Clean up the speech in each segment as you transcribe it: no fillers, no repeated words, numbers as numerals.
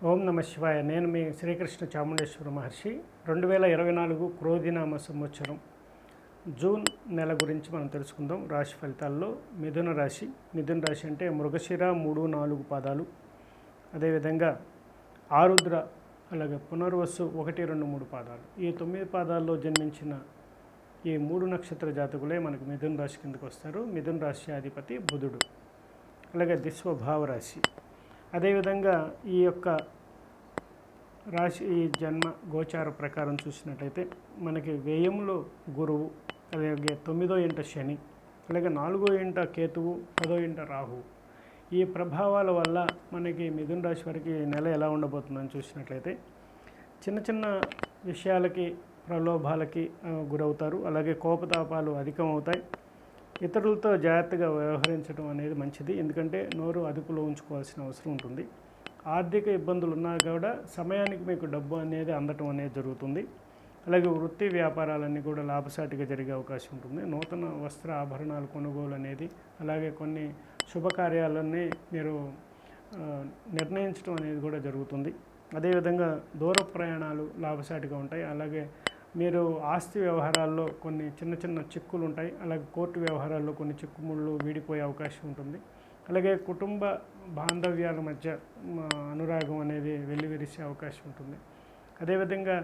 ఓం నమ శివాయ. నేను మీ శ్రీకృష్ణ చాముండేశ్వర మహర్షి. 2024 క్రోధినామ సంవత్సరం జూన్ నెల గురించి మనం తెలుసుకుందాం. రాశి ఫలితాల్లో మిథున రాశి అంటే మృగశిర 3-4 పాదాలు, అదేవిధంగా ఆరుద్ర, అలాగే పునర్వసు 1-2-3 పాదాలు. ఈ 9 పాదాల్లో జన్మించిన ఈ 3 నక్షత్ర జాతకులే మనకు మిథున రాశి కిందకు వస్తారు. మిథున రాశి అధిపతి బుధుడు. అలాగే దిస్వభావ రాశి. అదేవిధంగా ఈ యొక్క రాశి ఈ జన్మ గోచార ప్రకారం చూసినట్లయితే మనకి వ్యయంలో గురువు, అలాగే 9వ ఇంట శని, అలాగే 4వ ఇంట కేతువు, 10వ ఇంట రాహువు. ఈ ప్రభావాల వల్ల మనకి మిథున రాశి వారికి నెల ఎలా ఉండబోతుందని చూసినట్లయితే చిన్న చిన్న విషయాలకి, ప్రలోభాలకి గురవుతారు. అలాగే కోపతాపాలు అధికమవుతాయి. ఇతరులతో జాగ్రత్తగా వ్యవహరించడం అనేది మంచిది, ఎందుకంటే నోరు అదుపులో ఉంచుకోవాల్సిన అవసరం ఉంటుంది. ఆర్థిక ఇబ్బందులు ఉన్నా కూడా సమయానికి మీకు డబ్బు అనేది అందటం అనేది జరుగుతుంది. అలాగే వృత్తి వ్యాపారాలన్నీ కూడా లాభసాటిగా జరిగే అవకాశం ఉంటుంది. నూతన వస్త్ర ఆభరణాలు కొనుగోలు అనేది, అలాగే కొన్ని శుభకార్యాలన్నీ మీరు నిర్ణయించడం అనేది కూడా జరుగుతుంది. అదేవిధంగా దూర ప్రయాణాలు లాభసాటిగా ఉంటాయి. అలాగే మీరు ఆస్తి వ్యవహారాల్లో కొన్ని చిన్న చిన్న చిక్కులు ఉంటాయి. అలాగే కోర్టు వ్యవహారాల్లో కొన్ని చిక్కుముళ్ళు వీడిపోయే అవకాశం ఉంటుంది. అలాగే కుటుంబ బాంధవ్యాల మధ్య అనురాగం అనేది వెల్లివిరిసే అవకాశం ఉంటుంది. అదేవిధంగా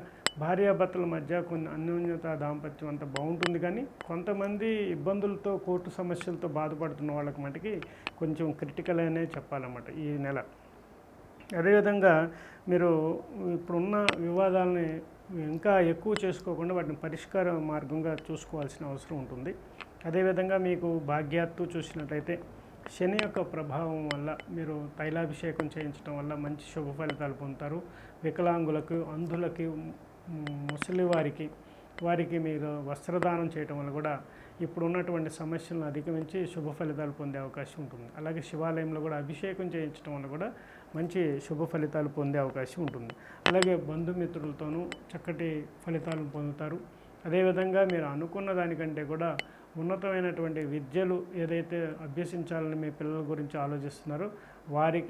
భార్యాభర్తల మధ్య కొన్ని అన్యోన్యత, దాంపత్యం అంతా బాగుంటుంది. కానీ కొంతమంది ఇబ్బందులతో, కోర్టు సమస్యలతో బాధపడుతున్న వాళ్ళకి మటుకి కొంచెం క్రిటికల్ అనే చెప్పాలన్నమాట ఈ నెల. అదేవిధంగా మీరు ఇప్పుడున్న వివాదాలని ఇంకా ఎక్కువ చేసుకోకుండా వాటిని పరిష్కార మార్గంగా చూసుకోవాల్సిన అవసరం ఉంటుంది. అదేవిధంగా మీకు భాగ్యాత్తు చూసినట్లయితే శని యొక్క ప్రభావం వల్ల మీరు తైలాభిషేకం చేయించడం వల్ల మంచి శుభ ఫలితాలు పొందుతారు. వికలాంగులకు, అంధులకి, ముసలి వారికి మీరు వస్త్రదానం చేయటం వల్ల కూడా ఇప్పుడు ఉన్నటువంటి సమస్యలను అధిగమించి శుభ ఫలితాలు పొందే అవకాశం ఉంటుంది. అలాగే శివాలయంలో కూడా అభిషేకం చేయించడం వల్ల కూడా మంచి శుభ ఫలితాలు పొందే అవకాశం ఉంటుంది. అలాగే బంధుమిత్రులతోనూ చక్కటి ఫలితాలను పొందుతారు. అదేవిధంగా మీరు అనుకున్న దానికంటే కూడా ఉన్నతమైనటువంటి విద్యలు ఏదైతే అభ్యసించాలని మీ పిల్లల గురించి ఆలోచిస్తున్నారో వారి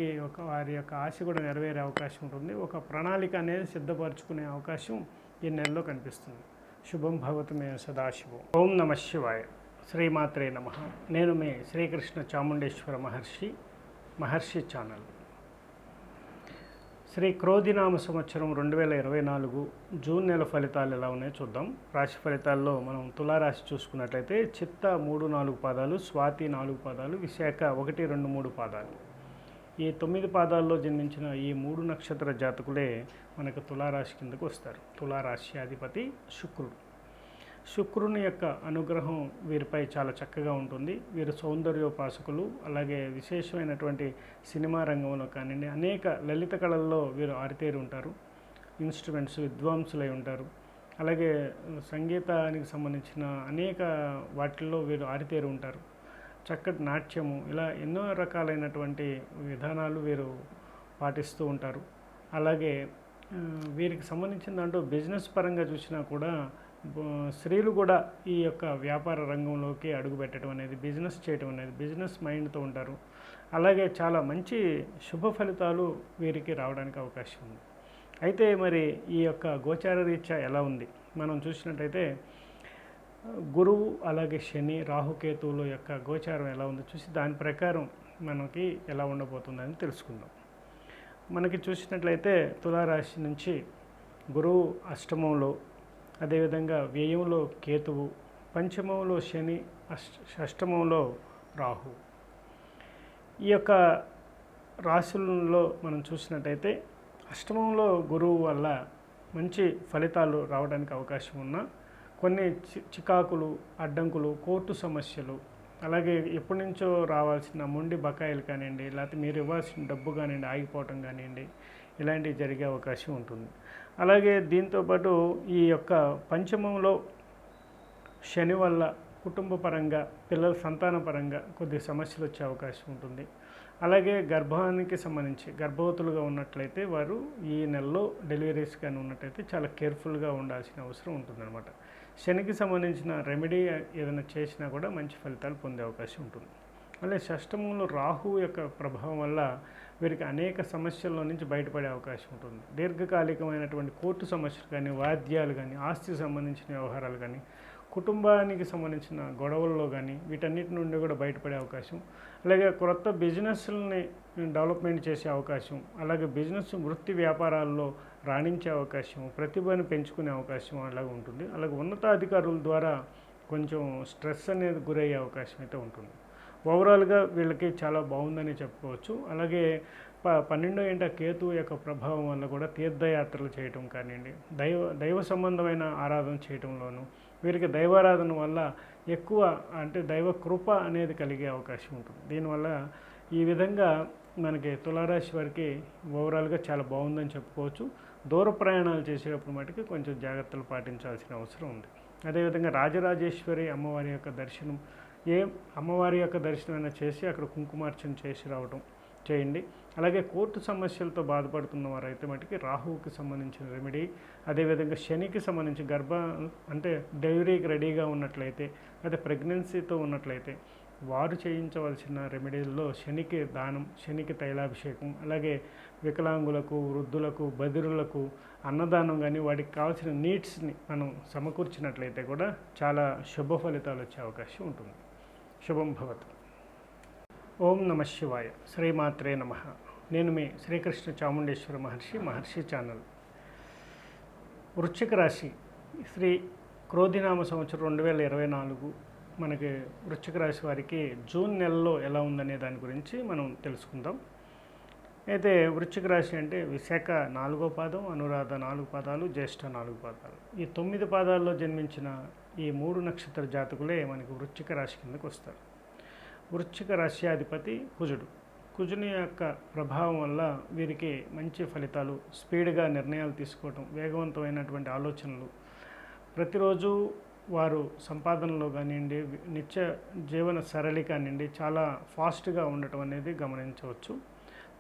యొక్క ఆశ కూడా నెరవేరే అవకాశం ఉంటుంది. ఒక ప్రణాళిక అనేది సిద్ధపరచుకునే అవకాశం ఈ నెలలో కనిపిస్తుంది. శుభం భవతు మే సదాశివం. ఓం నమ శివాయ. శ్రీమాత్రే నమః. నేను మీ శ్రీకృష్ణ చాముండేశ్వర మహర్షి ఛానల్. శ్రీ క్రోధినామ సంవత్సరం 2024 జూన్ నెల ఫలితాలు ఎలా ఉన్నాయో చూద్దాం. రాశి ఫలితాల్లో మనం తులారాశి చూసుకున్నట్లయితే చిత్త 3-4 పాదాలు, స్వాతి 4 పాదాలు, విశాఖ 1-2-3 పాదాలు. ఈ 9 పాదాల్లో జన్మించిన ఈ 3 నక్షత్ర జాతకులే మనకు తులారాశి కిందకు వస్తారు. తులారాశి అధిపతి శుక్రుని యొక్క అనుగ్రహం వీరిపై చాలా చక్కగా ఉంటుంది. వీరు సౌందర్యోపాసకులు. అలాగే విశేషమైనటువంటి సినిమా రంగంలో కానివ్వండి, అనేక లలిత కళల్లో వీరు ఆరితేరి ఉంటారు. ఇన్స్ట్రుమెంట్స్ విద్వాంసులై ఉంటారు. అలాగే సంగీతానికి సంబంధించిన అనేక వాటిల్లో వీరు ఆరితేరి ఉంటారు. చక్కటి నాట్యము, ఇలా ఎన్నో రకాలైనటువంటి విధానాలు వీరు పాటిస్తూ ఉంటారు. అలాగే వీరికి సంబంధించిన దాంట్లో బిజినెస్ పరంగా చూసినా కూడా స్త్రీలు కూడా ఈ యొక్క వ్యాపార రంగంలోకి అడుగుపెట్టడం అనేది, బిజినెస్ చేయడం అనేది, బిజినెస్ మైండ్తో ఉంటారు. అలాగే చాలా మంచి శుభ ఫలితాలు వీరికి రావడానికి అవకాశం ఉంది. అయితే మరి ఈ యొక్క గోచార రీత్యా ఎలా ఉంది మనం చూసినట్టయితే గురువు, అలాగే శని, రాహుకేతువుల యొక్క గోచారం ఎలా ఉందో చూసి దాని ప్రకారం మనకి ఎలా ఉండబోతుందని తెలుసుకుందాం. మనకి చూసినట్లయితే తులారాశి నుంచి గురువు అష్టమంలో, అదేవిధంగా వ్యయంలో కేతువు, పంచమంలో శని, షష్టమంలో రాహు. ఈ యొక్క రాశులలో మనం చూసినట్టయితే అష్టమంలో గురువు వల్ల మంచి ఫలితాలు రావడానికి అవకాశం ఉన్న కొన్ని చికాకులు, అడ్డంకులు, కోర్టు సమస్యలు, అలాగే ఎప్పటి నుంచో రావాల్సిన మొండి బకాయిలు కానివ్వండి, లేకపోతే మీరు ఇవ్వాల్సిన డబ్బు కానివ్వండి ఆగిపోవటం కానివ్వండి, ఇలాంటివి జరిగే అవకాశం ఉంటుంది. అలాగే దీంతోపాటు ఈ యొక్క పంచమంలో శని వల్ల కుటుంబ పరంగా, పిల్లల సంతాన పరంగా కొద్ది సమస్యలు వచ్చే అవకాశం ఉంటుంది. అలాగే గర్భానికి సంబంధించి గర్భవతులుగా ఉన్నట్లయితే వారు ఈ నెలలో డెలివరీస్ కానీ ఉన్నట్టయితే చాలా కేర్ఫుల్గా ఉండాల్సిన అవసరం ఉంటుందన్నమాట. శనికి సంబంధించిన రెమెడీ ఏదైనా చేసినా కూడా మంచి ఫలితాలు పొందే అవకాశం ఉంటుంది. అలాగే షష్టమంలో రాహు యొక్క ప్రభావం వల్ల వీరికి అనేక సమస్యల్లో నుంచి బయటపడే అవకాశం ఉంటుంది. దీర్ఘకాలికమైనటువంటి కోర్టు సమస్యలు కానీ, వాద్యాలు కానీ, ఆస్తికి సంబంధించిన వ్యవహారాలు కానీ, కుటుంబానికి సంబంధించిన గొడవల్లో కానీ వీటన్నిటి నుండి కూడా బయటపడే అవకాశం, అలాగే కొత్త బిజినెస్ని డెవలప్మెంట్ చేసే అవకాశం, అలాగే బిజినెస్ వృత్తి వ్యాపారాల్లో రాణించే అవకాశం, ప్రతిభను పెంచుకునే అవకాశం అలాగే ఉంటుంది. అలాగే ఉన్నతాధికారుల ద్వారా కొంచెం స్ట్రెస్ అనేది గురయ్యే అవకాశం అయితే ఉంటుంది. ఓవరాల్గా వీళ్ళకి చాలా బాగుందని చెప్పుకోవచ్చు. అలాగే 12వ ఇంట కేతువు యొక్క ప్రభావం వల్ల కూడా తీర్థయాత్రలు చేయటం కానివ్వండి, దైవ సంబంధమైన ఆరాధన చేయటంలోనూ, వీరికి దైవారాధన వల్ల ఎక్కువ అంటే దైవ కృప అనేది కలిగే అవకాశం ఉంటుంది. దీనివల్ల ఈ విధంగా మనకి తులారాశి వారికి ఓవరాల్గా చాలా బాగుందని చెప్పుకోవచ్చు. దూర ప్రయాణాలు చేసేటప్పుడు మటుకు కొంచెం జాగ్రత్తలు పాటించాల్సిన అవసరం ఉంది. అదేవిధంగా రాజరాజేశ్వరి అమ్మవారి యొక్క దర్శనం, అమ్మవారి యొక్క దర్శనమైనా చేసి అక్కడ కుంకుమార్చన చేసి రావడం చేయండి. అలాగే కోర్టు సమస్యలతో బాధపడుతున్న వారైతే మటుకి రాహువుకి సంబంధించిన రెమెడీ, అదేవిధంగా శనికి సంబంధించి అంటే డెలివరీకి రెడీగా ఉన్నట్లయితే, అదే ప్రెగ్నెన్సీతో ఉన్నట్లయితే వారు చేయించవలసిన రెమెడీల్లో శనికి దానం, శనికి తైలాభిషేకం, అలాగే వికలాంగులకు, వృద్ధులకు, బదిరులకు అన్నదానం కానీ వాటికి కావాల్సిన నీడ్స్ని మనం సమకూర్చినట్లయితే కూడా చాలా శుభ ఫలితాలు వచ్చే అవకాశం ఉంటుంది. శుభం భవతు. ఓం నమ శివాయ. శ్రీమాత్రే నమః. నేను మీ శ్రీకృష్ణ చాముండేశ్వర మహర్షి ఛానల్. వృశ్చిక రాశి శ్రీ క్రోధినామ సంవత్సరం 2024 మనకి వృశ్చిక రాశి వారికి జూన్ నెలలో ఎలా ఉందనే దాని గురించి మనం తెలుసుకుందాం. అయితే వృశ్చిక రాశి అంటే విశాఖ 4వ పాదం, అనురాధ 4 పాదాలు, జ్యేష్ఠ 4 పాదాలు. ఈ 9 పాదాల్లో జన్మించిన ఈ 3 నక్షత్ర జాతకులే మనకి వృశ్చిక రాశి కిందకు వస్తారు. వృశ్చిక రాశ్యాధిపతి కుజుడు. కుజుని యొక్క ప్రభావం వల్ల వీరికి మంచి ఫలితాలు, స్పీడ్గా నిర్ణయాలు తీసుకోవటం, వేగవంతమైనటువంటి ఆలోచనలు, ప్రతిరోజు వారు సంపాదనలో కానివ్వండి, నిత్య జీవన సరళి కానివ్వండి చాలా ఫాస్ట్గా ఉండటం అనేది గమనించవచ్చు.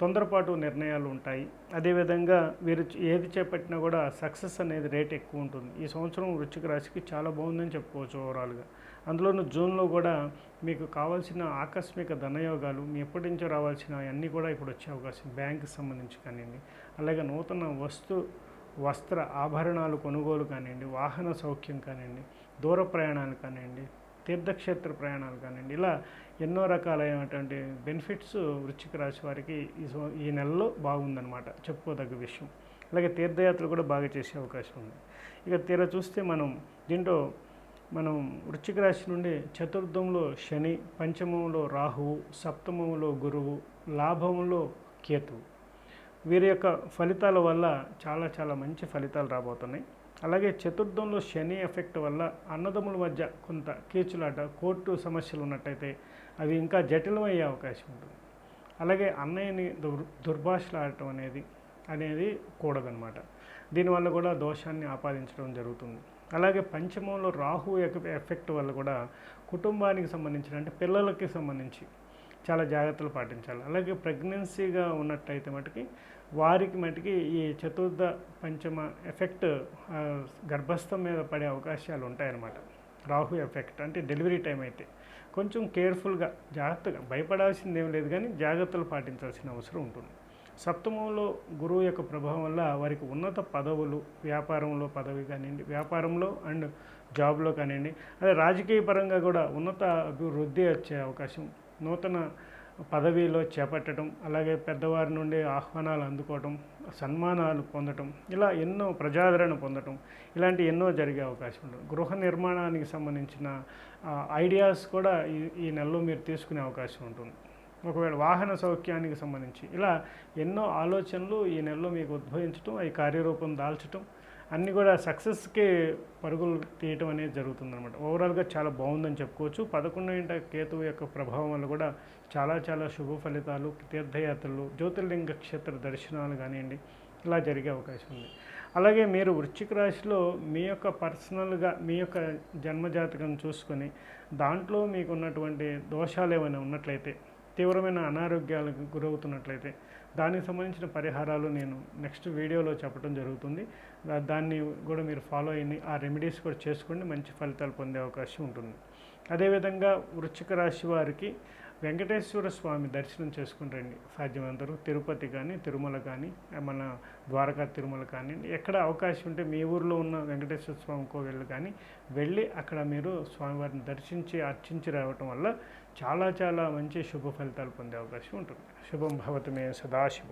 తొందరపాటు నిర్ణయాలు ఉంటాయి. అదేవిధంగా వీరు ఏది చేపట్టినా కూడా సక్సెస్ అనేది రేట్ ఎక్కువ ఉంటుంది. ఈ సంవత్సరం వృశ్చిక రాశికి చాలా బాగుందని చెప్పుకోవచ్చు ఓవరాల్గా. అందులోనూ జూన్లో కూడా మీకు కావాల్సిన ఆకస్మిక ధనయోగాలు, మీ ఎప్పటి నుంచో రావాల్సిన అన్నీ కూడా ఇప్పుడు వచ్చే అవకాశం, బ్యాంకుకి సంబంధించి కానివ్వండి, అలాగే నూతన వస్త్ర ఆభరణాలు కొనుగోలు కానివ్వండి, వాహన సౌఖ్యం కానివ్వండి, దూర ప్రయాణాలు కానివ్వండి, తీర్థక్షేత్ర ప్రయాణాలు కానివ్వండి, ఇలా ఎన్నో రకాలైనటువంటి బెనిఫిట్స్ వృశ్చిక రాశి వారికి ఈ నెలలో బాగుందన్నమాట, చెప్పుకోదగ్గ విషయం. అలాగే తీర్థయాత్రలు కూడా బాగా చేసే అవకాశం ఉంది. ఇక తీరా చూస్తే మనం వృశ్చిక రాశి నుండి చతుర్థంలో శని, పంచమంలో రాహువు, సప్తమంలో గురువు, లాభంలో కేతువు, వీరి యొక్క ఫలితాల వల్ల చాలా మంచి ఫలితాలు రాబోతున్నాయి. అలాగే చతుర్థంలో శని ఎఫెక్ట్ వల్ల అన్నదమ్ముల మధ్య కొంత కీచులాట, కోర్టు సమస్యలు ఉన్నట్టయితే అవి ఇంకా జటిలమయ్యే అవకాశం ఉంటుంది. అలాగే అన్నయ్యని దుర్భాషలాడటం అనేది కూడదనమాట. దీనివల్ల కూడా దోషాన్ని ఆపాదించడం జరుగుతుంది. అలాగే పంచమంలో రాహు ఎఫెక్ట్ వల్ల కూడా కుటుంబానికి సంబంధించిన అంటే పిల్లలకి సంబంధించి చాలా జాగ్రత్తలు పాటించాలి. అలాగే ప్రెగ్నెన్సీగా ఉన్నట్టయితే వారికి ఈ చతుర్థ పంచమ ఎఫెక్ట్ గర్భస్థం మీద పడే అవకాశాలు ఉంటాయన్నమాట. రాహు ఎఫెక్ట్ అంటే డెలివరీ టైం అయితే కొంచెం కేర్ఫుల్గా, జాగ్రత్తగా, భయపడాల్సింది ఏం లేదు కానీ జాగ్రత్తలు పాటించాల్సిన అవసరం ఉంటుంది. సప్తమంలో గురువు యొక్క ప్రభావం వల్ల వారికి ఉన్నత పదవులు, వ్యాపారంలో పదవి కానివ్వండి, వ్యాపారంలో అండ్ జాబ్లో కానివ్వండి, అదే రాజకీయ పరంగా కూడా ఉన్నత అభివృద్ధి వచ్చే అవకాశం, నూతన పదవిలో చేపట్టడం, అలాగే పెద్దవారి నుండి ఆహ్వానాలు అందుకోవటం, సన్మానాలు పొందటం, ఇలా ఎన్నో ప్రజాదరణ పొందటం, ఇలాంటి ఎన్నో జరిగే అవకాశం ఉంటుంది. గృహ నిర్మాణానికి సంబంధించిన ఐడియాస్ కూడా ఈ నెలలో మీరు తీసుకునే అవకాశం ఉంటుంది. ఒకవేళ వాహన సౌఖ్యానికి సంబంధించి ఇలా ఎన్నో ఆలోచనలు ఈ నెలలో మీకు ఉద్భవించటం, అవి కార్యరూపం దాల్చటం, అన్నీ కూడా సక్సెస్కి పరుగులు తీయటం అనేది జరుగుతుందన్నమాట. ఓవరాల్గా చాలా బాగుందని చెప్పుకోవచ్చు. 11వ ఇంట కేతువు యొక్క ప్రభావం వల్ల కూడా చాలా శుభ ఫలితాలు, తీర్థయాత్రలు, జ్యోతిర్లింగ క్షేత్ర దర్శనాలు కానివ్వండి ఇలా జరిగే అవకాశం ఉంది. అలాగే మీరు వృశ్చిక రాశిలో మీ యొక్క పర్సనల్గా మీ యొక్క జన్మజాతకం చూసుకొని దాంట్లో మీకు ఉన్నటువంటి దోషాలు ఏమైనా ఉన్నట్లయితే, తీవ్రమైన అనారోగ్యాలకు గురవుతున్నట్లయితే దానికి సంబంధించిన పరిహారాలు నేను నెక్స్ట్ వీడియోలో చెప్పడం జరుగుతుంది. దాన్ని కూడా మీరు ఫాలో అయ్యి ఆ రెమెడీస్ కూడా చేసుకోండి, మంచి ఫలితాలు పొందే అవకాశం ఉంటుంది. అదేవిధంగా వృశ్చిక రాశి వారికి వెంకటేశ్వర స్వామి దర్శనం చేసుకుని రండి. సాధ్యమందరూ తిరుపతి కానీ, తిరుమల కానీ, మన ద్వారకా తిరుమల కానీ, ఎక్కడ అవకాశం ఉంటే మీ ఊర్లో ఉన్న వెంకటేశ్వర స్వామి కోవిళ్ళు కానీ వెళ్ళి అక్కడ మీరు స్వామివారిని దర్శించి అర్చించి రావటం వల్ల చాలా చాలా మంచి శుభ ఫలితాలు పొందే అవకాశం ఉంటుంది. శుభం భవతు మే సదాశివం.